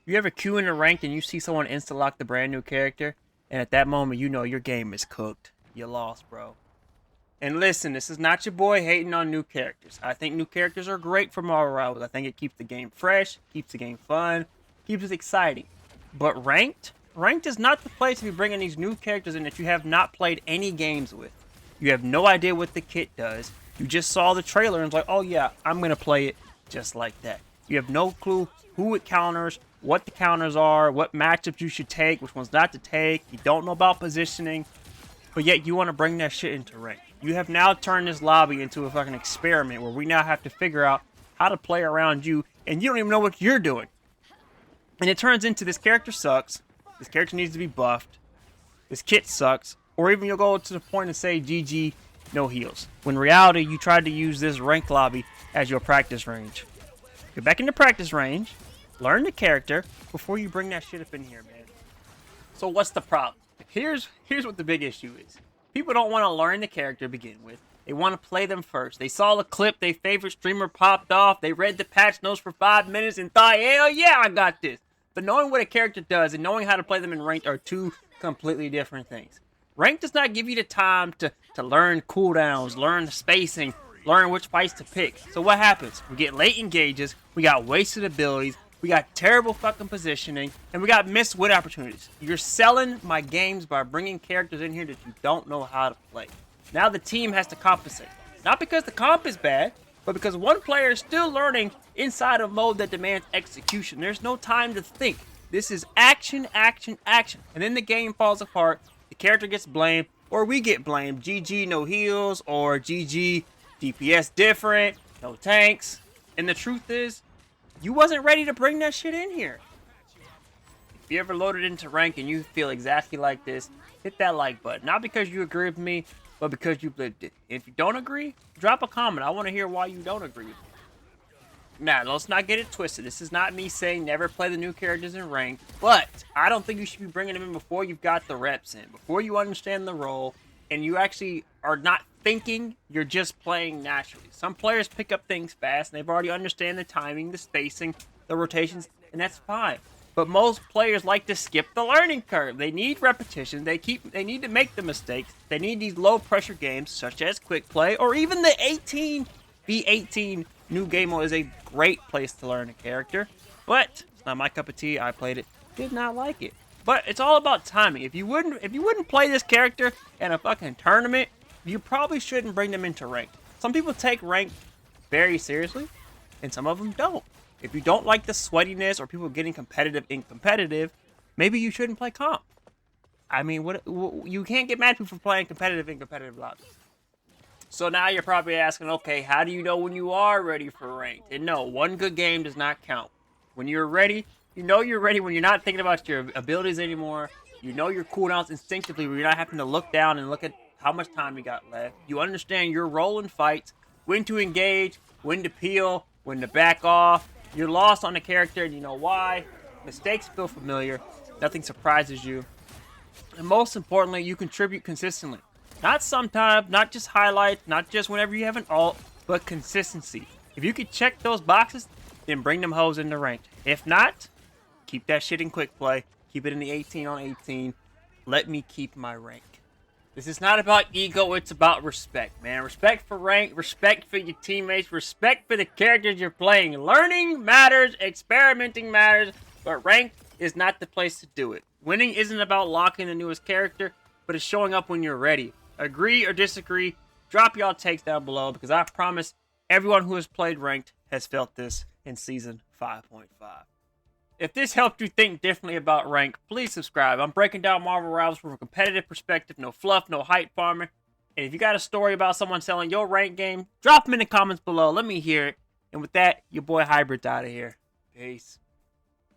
You ever queue in a ranked and you see someone insta-lock the brand new character, and at that moment you know your game is cooked. You lost, bro. And listen, this is not your boy hating on new characters. I think new characters are great for Marvel Rivals. I think it keeps the game fresh, keeps the game fun, keeps it exciting. But ranked is not the place to be bringing these new characters in that you have not played any games with. You have no idea what the kit does. You just saw the trailer and it's like, oh yeah, I'm gonna play it just like that. You have no clue who it counters, what the counters are, what matchups you should take, which ones not to take. You don't know about positioning, but yet you want to bring that shit into rank. You have now turned this lobby into a fucking experiment where we now have to figure out how to play around you, and you don't even know what you're doing. And it turns into this character sucks, this character needs to be buffed, this kit sucks, or even you'll go to the point and say GG, no heals. When in reality, you tried to use this rank lobby as your practice range. Get back into practice range, learn the character, before you bring that shit up in here, man. So what's the problem? Here's what the big issue is. People don't want to learn the character to begin with. They want to play them first. They saw the clip, their favorite streamer popped off, they read the patch notes for 5 minutes and thought, hell yeah, I got this. But knowing what a character does and knowing how to play them in ranked are two completely different things. Ranked does not give you the time to learn cooldowns, learn the spacing, learn which fights to pick. So what happens? We get late engages, we got wasted abilities, we got terrible fucking positioning, and we got missed win opportunities. You're selling my games by bringing characters in here that you don't know how to play. Now the team has to compensate. Not because the comp is bad, but because one player is still learning inside of mode that demands execution. There's no time to think. This is action, action, action. And then the game falls apart, the character gets blamed, or we get blamed. GG, no heals, or GG, DPS different, no tanks. And the truth is, you wasn't ready to bring that shit in here. If you ever loaded into rank and you feel exactly like this, hit that like button. Not because you agree with me, but because you lived it. If you don't agree, drop a comment. I want to hear why you don't agree with me. Now, let's not get it twisted. This is not me saying never play the new characters in rank, but I don't think you should be bringing them in before you've got the reps in, before you understand the role, and you actually are not thinking, you're just playing naturally. Some players pick up things fast, and they've already understand the timing, the spacing, the rotations, and that's fine. But most players like to skip the learning curve. They need repetition. They need to make the mistakes. They need these low pressure games such as quick play, or even the 18v18 new game mode is a great place to learn a character. But it's not my cup of tea. I played it, did not like it. But it's all about timing. If you wouldn't play this character in a fucking tournament, you probably shouldn't bring them into ranked. Some people take ranked very seriously, and some of them don't. If you don't like the sweatiness or people getting competitive in competitive, maybe you shouldn't play comp. I mean, you can't get mad at people for playing competitive in competitive lobbies. So now you're probably asking, okay, how do you know when you are ready for ranked? And no, one good game does not count. When you're ready, you know you're ready when you're not thinking about your abilities anymore. You know your cooldowns instinctively where you're not having to look down and look at how much time you got left. You understand your role in fights, when to engage, when to peel, when to back off. You're lost on the character and you know why. Mistakes feel familiar. Nothing surprises you. And most importantly, you contribute consistently. Not sometimes, not just highlights, not just whenever you have an ult, but consistency. If you could check those boxes, then bring them hoes into ranked. If not, keep that shit in quick play. Keep it in the 18 on 18. Let me keep my rank. This is not about ego, it's about respect, man. Respect for rank, respect for your teammates, respect for the characters you're playing. Learning matters, experimenting matters, but rank is not the place to do it. Winning isn't about locking the newest character, but it's showing up when you're ready. Agree or disagree, drop y'all takes down below, because I promise everyone who has played ranked has felt this in Season 5.5. If this helped you think differently about rank, please subscribe. I'm breaking down Marvel Rivals from a competitive perspective, no fluff, no hype farming. And if you got a story about someone selling your rank game, drop them in the comments below. Let me hear it. And with that, your boy Hybrid's out of here. Peace.